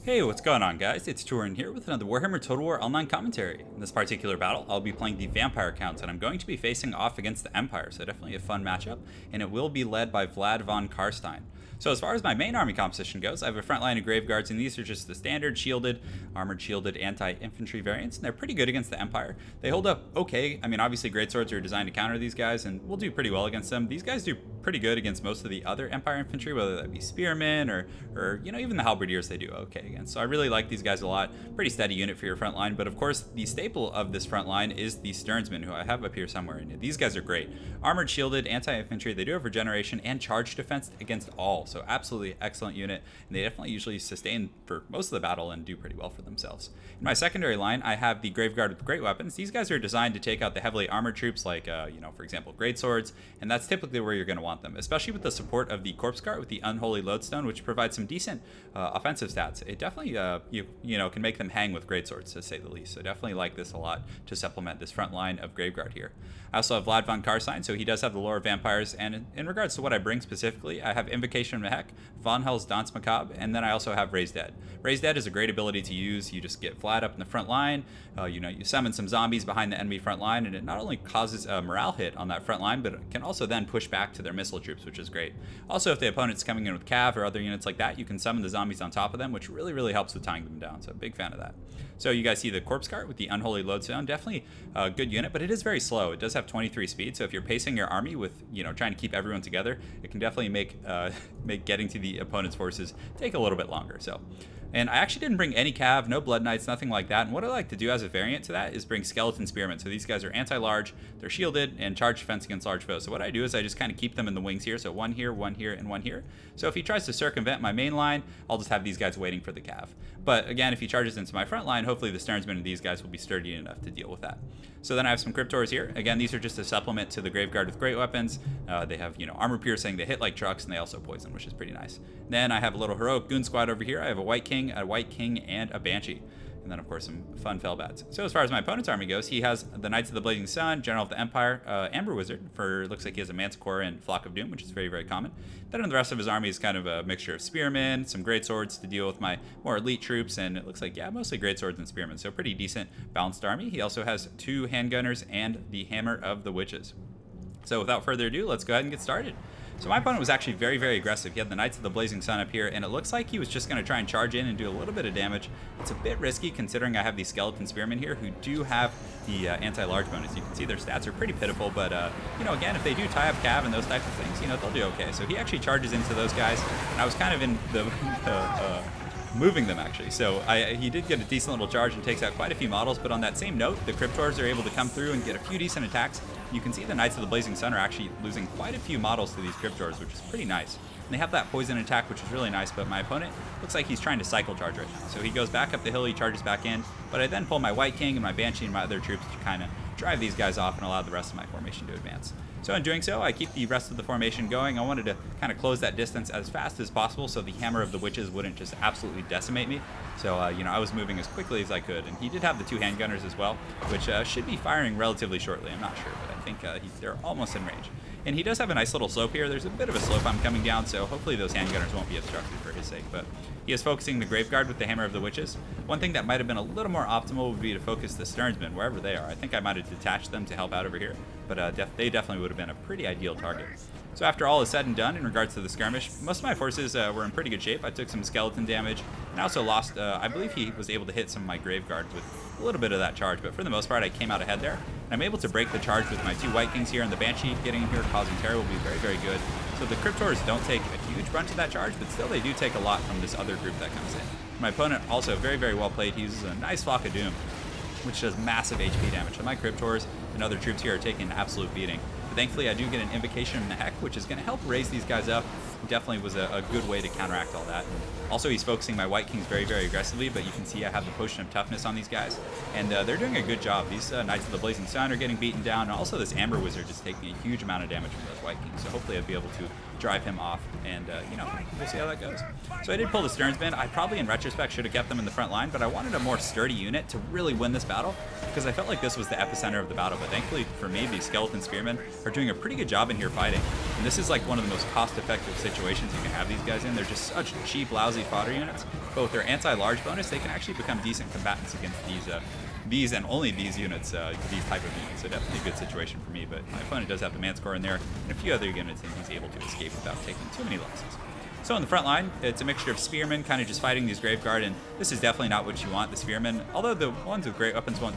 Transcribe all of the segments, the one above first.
Hey, what's going on, guys? It's Turin here with another Warhammer Total War online commentary. In this particular battle, I'll be playing the Vampire Counts, and I'm going to be facing off against the Empire, so definitely a fun matchup, and it will be led by Vlad von Karstein. So as far as my main army composition goes, I have a front line of Graveguards, and these are just the standard shielded, armored shielded anti-infantry variants, and they're pretty good against the Empire. They hold up okay. I mean, obviously greatswords are designed to counter these guys, and we'll do pretty well against them. These guys do pretty good against most of the other Empire infantry, whether that be spearmen or even the halberdiers they do okay against. So I really like these guys a lot. Pretty steady unit for your front line, but of course the staple of this front line is the Sternsmen, who I have up here somewhere. And these guys are great. Armored shielded, anti-infantry, they do have regeneration and charge defense against all, so absolutely excellent unit, and they definitely usually sustain for most of the battle and do pretty well for themselves. In my secondary line, I have the Graveguard with great weapons. These guys are designed to take out the heavily armored troops like, for example, greatswords, and that's typically where you're going to want them, especially with the support of the Corpse Cart with the Unholy Lodestone, which provides some decent offensive stats. It definitely, can make them hang with greatswords, to say the least. So definitely like this a lot to supplement this front line of Graveguard here. I also have Vlad von Karstein, so he does have the lore of vampires, and in regards to what I bring specifically, I have Invocation of Mehek, Von Hell's Danse Macabre, and then I also have Raise Dead. Raise Dead is a great ability to use. You just get Vlad up in the front line, you summon some zombies behind the enemy front line, and it not only causes a morale hit on that front line, but it can also then push back to their missile troops, which is great. Also, if the opponent's coming in with Cav or other units like that, you can summon the zombies on top of them, which really helps with tying them down, so big fan of that. So you guys see the Corpse Cart with the Unholy Lodestone, definitely a good unit, but it is very slow. It does have 23 speed, so if you're pacing your army with, trying to keep everyone together, it can definitely make getting to the opponent's forces take a little bit longer. And I actually didn't bring any Cav, no Blood Knights, nothing like that. And what I like to do as a variant to that is bring Skeleton Spearmen. So these guys are anti-large, they're shielded, and charge defense against large foes. So what I do is I just kind of keep them in the wings here. So one here, and one here. So if he tries to circumvent my main line, I'll just have these guys waiting for the Cav. But again, if he charges into my front line, hopefully the Sternsmen and these guys will be sturdy enough to deal with that. So then I have some Cryptors here. Again, these are just a supplement to the Graveguard with great weapons. They have, armor piercing, they hit like trucks, and they also poison, which is pretty nice. Then I have a little heroic goon squad over here. I have a White King, and a Banshee. And then, of course, some fun Fellbats. So as far as my opponent's army goes, he has the Knights of the Blazing Sun, General of the Empire, Amber Wizard, looks like he has a Manticore and Flock of Doom, which is very common. Then the rest of his army is kind of a mixture of Spearmen, some Greatswords to deal with my more elite troops, and it looks like, mostly Greatswords and Spearmen, so pretty decent balanced army. He also has 2 Handgunners and the Hammer of the Witches. So without further ado, let's go ahead and get started. So my opponent was actually very aggressive. He had the Knights of the Blazing Sun up here, and it looks like he was just going to try and charge in and do a little bit of damage. It's a bit risky considering I have these Skeleton Spearmen here who do have the anti-large bonus. You can see their stats are pretty pitiful, but again, if they do tie up Cav and those types of things, they'll do okay. So he actually charges into those guys, and I was kind of in the moving them actually. So he did get a decent little charge and takes out quite a few models, but on that same note, the Cryptors are able to come through and get a few decent attacks. You can see the Knights of the Blazing Sun are actually losing quite a few models to these Cryptors, which is pretty nice. And they have that poison attack, which is really nice, but my opponent looks like he's trying to cycle charge right now. So he goes back up the hill, he charges back in, but I then pull my White King and my Banshee and my other troops to kind of drive these guys off and allow the rest of my formation to advance. So in doing so, I keep the rest of the formation going. I wanted to kind of close that distance as fast as possible so the Hammer of the Witches wouldn't just absolutely decimate me. So, I was moving as quickly as I could. And he did have the 2 handgunners as well, which should be firing relatively shortly. I'm not sure, but I think they're almost in range. And he does have a nice little slope here. There's a bit of a slope I'm coming down, so hopefully those handgunners won't be obstructed for his sake. But he is focusing the Graveguard with the Hammer of the Witches. One thing that might have been a little more optimal would be to focus the Sternsmen wherever they are. I think I might have detached them to help out over here, but they definitely would have been a pretty ideal target. So after all is said and done in regards to the skirmish, most of my forces were in pretty good shape. I took some skeleton damage, and I also lost, I believe he was able to hit some of my Graveguards with a little bit of that charge, but for the most part I came out ahead there. And I'm able to break the charge with my 2 White Kings here, and the Banshee getting in here causing terror will be very good. So the Cryptors don't take a huge brunt to that charge, but still they do take a lot from this other group that comes in. My opponent also very well played. He uses a nice Flock of Doom, which does massive HP damage. So my Cryptors and other troops here are taking an absolute beating. But thankfully I do get an Invocation of Mehek, which is going to help raise these guys up. Definitely was a good way to counteract all that. Also, he's focusing my White Kings very aggressively, but you can see I have the Potion of Toughness on these guys, and they're doing a good job. These Knights of the Blazing Sun are getting beaten down, and also this Amber Wizard is taking a huge amount of damage from those White Kings, so hopefully I'll be able to drive him off, and we'll see how that goes. So I did pull the Sternsmen. I probably, in retrospect, should have kept them in the front line, but I wanted a more sturdy unit to really win this battle, because I felt like this was the epicenter of the battle, but thankfully for me, these Skeleton Spearmen are doing a pretty good job in here fighting, and this is like one of the most cost-effective situations you can have these guys in. They're just such cheap, lousy fodder units. But with their anti-large bonus, they can actually become decent combatants against these and only these units, these type of units. So definitely a good situation for me. But my opponent does have the Manticore in there and a few other units, and he's able to escape without taking too many losses. So on the front line, it's a mixture of spearmen, kind of just fighting these Graveguard, and this is definitely not what you want, the spearmen. Although the ones with great weapons won't,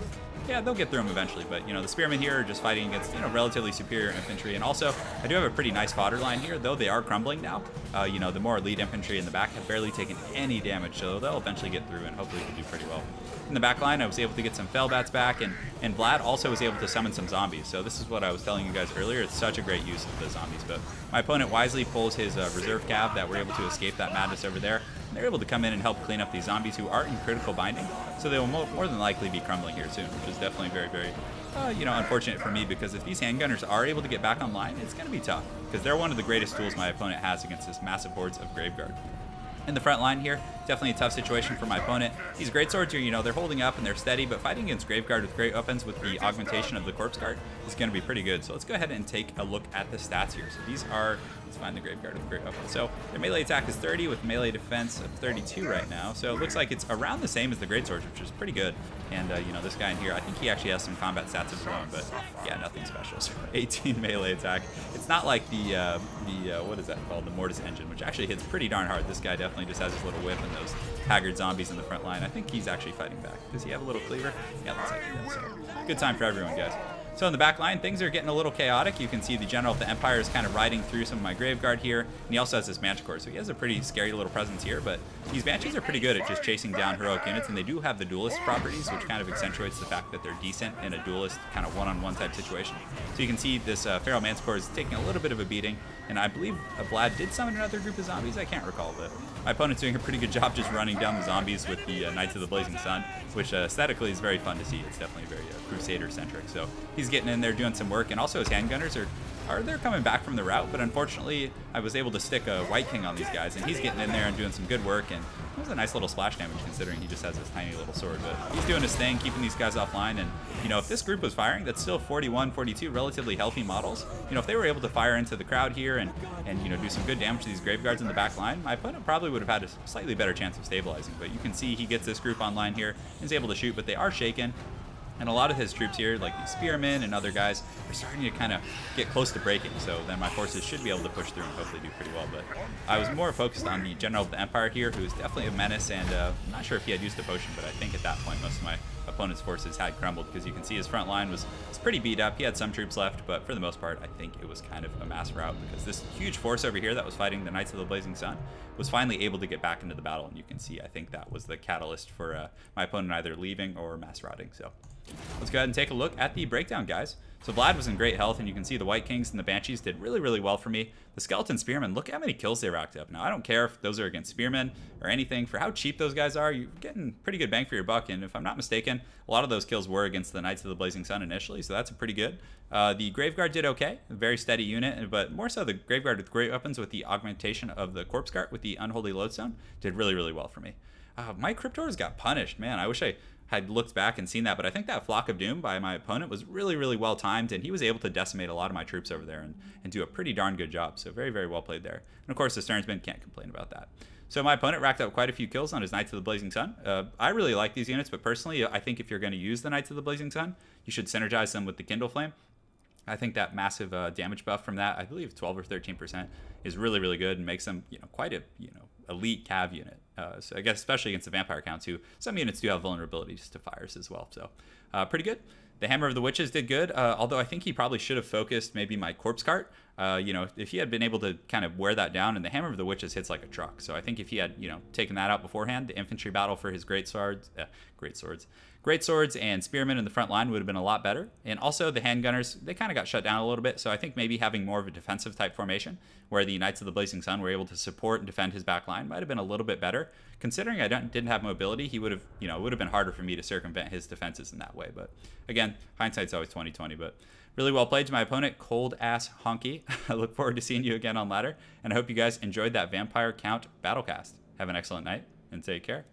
yeah, they'll get through them eventually. But, you know, the spearmen here are just fighting against, you know, relatively superior infantry. And also, I do have a pretty nice fodder line here, though they are crumbling now. You know, the more elite infantry in the back have barely taken any damage, so they'll eventually get through and hopefully will do pretty well. In the back line, I was able to get some Fellbats back, and Vlad also was able to summon some zombies. So this is what I was telling you guys earlier. It's such a great use of the zombies. But my opponent wisely pulls his reserve cav that were able to escape that madness over there. And they're able to come in and help clean up these zombies who are in critical binding. So they will more than likely be crumbling here soon, which is definitely very, very, you know, unfortunate for me, because if these handgunners are able to get back online, it's going to be tough, because they're one of the greatest tools my opponent has against this massive hordes of Graveguard. In the front line here, definitely a tough situation for my opponent. These greatswords are, you know, they're holding up and they're steady, but fighting against Graveguard with great weapons with the augmentation of the Corpse Guard is going to be pretty good. So let's go ahead and take a look at the stats here. So these are, let's find the Graveguard with great weapons. So their melee attack is 30 with melee defense of 32 right now. So it looks like it's around the same as the greatswords, which is pretty good. And, you know, this guy in here, I think he actually has some combat stats of his own, but yeah, nothing special. So 18 melee attack. It's not like the what is that called? The Mortis engine, which actually hits pretty darn hard. This guy definitely just has his little whip and those haggard zombies in the front line. I think he's actually fighting back. Does he have a little cleaver? Yeah, looks like he does. So good time for everyone, guys. So in the back line, things are getting a little chaotic. You can see the General of the Empire is kind of riding through some of my Graveguard here, and he also has this Manticore, so he has a pretty scary little presence here, but these Banshees are pretty good at just chasing down heroic units, and they do have the duelist properties, which kind of accentuates the fact that they're decent in a duelist kind of one-on-one type situation. So you can see this Feral Manticore is taking a little bit of a beating, and I believe Vlad did summon another group of zombies. I can't recall, but my opponent's doing a pretty good job just running down the zombies with the Knights of the Blazing Sun, which aesthetically is very fun to see. It's definitely very Crusader-centric. So he's getting in there doing some work, and also his handgunners they're coming back from the route, but unfortunately I was able to stick a White King on these guys, and he's getting in there and doing some good work, and it was a nice little splash damage considering he just has this tiny little sword. But he's doing his thing, keeping these guys offline, and you know, if this group was firing, that's still 41, 42 relatively healthy models. You know, if they were able to fire into the crowd here and you know, do some good damage to these Graveguards in the back line, my opponent probably would have had a slightly better chance of stabilizing. But you can see he gets this group online here, he's able to shoot, but they are shaken. And a lot of his troops here, like these spearmen and other guys, are starting to kind of get close to breaking. So then my forces should be able to push through and hopefully do pretty well. But I was more focused on the General of the Empire here, who is definitely a menace. And I'm not sure if he had used a potion, but I think at that point most of my opponent's forces had crumbled, because you can see his front line was pretty beat up. He had some troops left, but for the most part, I think it was kind of a mass rout, because this huge force over here that was fighting the Knights of the Blazing Sun was finally able to get back into the battle. And you can see, I think that was the catalyst for my opponent either leaving or mass routing. So let's go ahead and take a look at the breakdown, guys. So Vlad was in great health, and you can see the White Kings and the Banshees did really, really well for me. The Skeleton Spearmen, look at how many kills they racked up. Now, I don't care if those are against Spearmen or anything. For how cheap those guys are, you're getting pretty good bang for your buck, and if I'm not mistaken, a lot of those kills were against the Knights of the Blazing Sun initially, so that's pretty good. The Graveguard did okay, a very steady unit, but more so the Graveguard with great weapons with the augmentation of the Corpse Guard with the Unholy Lodestone did really, really well for me. My Cryptors got punished, man. I wish I had looked back and seen that, but I think that Flock of Doom by my opponent was really, really well timed, and he was able to decimate a lot of my troops over there and do a pretty darn good job. So very, very well played there. And of course, the Sternsman can't complain about that. So my opponent racked up quite a few kills on his Knights of the Blazing Sun. I really like these units, but personally, I think if you're going to use the Knights of the Blazing Sun, you should synergize them with the Kindle Flame. I think that massive damage buff from that, I believe 12 or 13%, is really, really good and makes them, you know, quite a, you know, elite cav unit. So I guess especially against the vampire counts, who some units do have vulnerabilities to fires as well. So pretty good. The Hammer of the Witches did good, although I think he probably should have focused maybe my Corpse Cart. You know, if he had been able to kind of wear that down, and the Hammer of the Witches hits like a truck. So I think if he had, you know, taken that out beforehand, the infantry battle for his great swords and spearmen in the front line would have been a lot better. And also the handgunners, they kind of got shut down a little bit. So I think maybe having more of a defensive type formation where the Knights of the Blazing Sun were able to support and defend his back line might have been a little bit better. Considering I didn't have mobility, he would have, you know, it would have been harder for me to circumvent his defenses in that way. But again, hindsight's always 20/20. But really well played to my opponent, Cold Ass Honky. I look forward to seeing you again on ladder, and I hope you guys enjoyed that Vampire Count Battlecast. Have an excellent night and take care.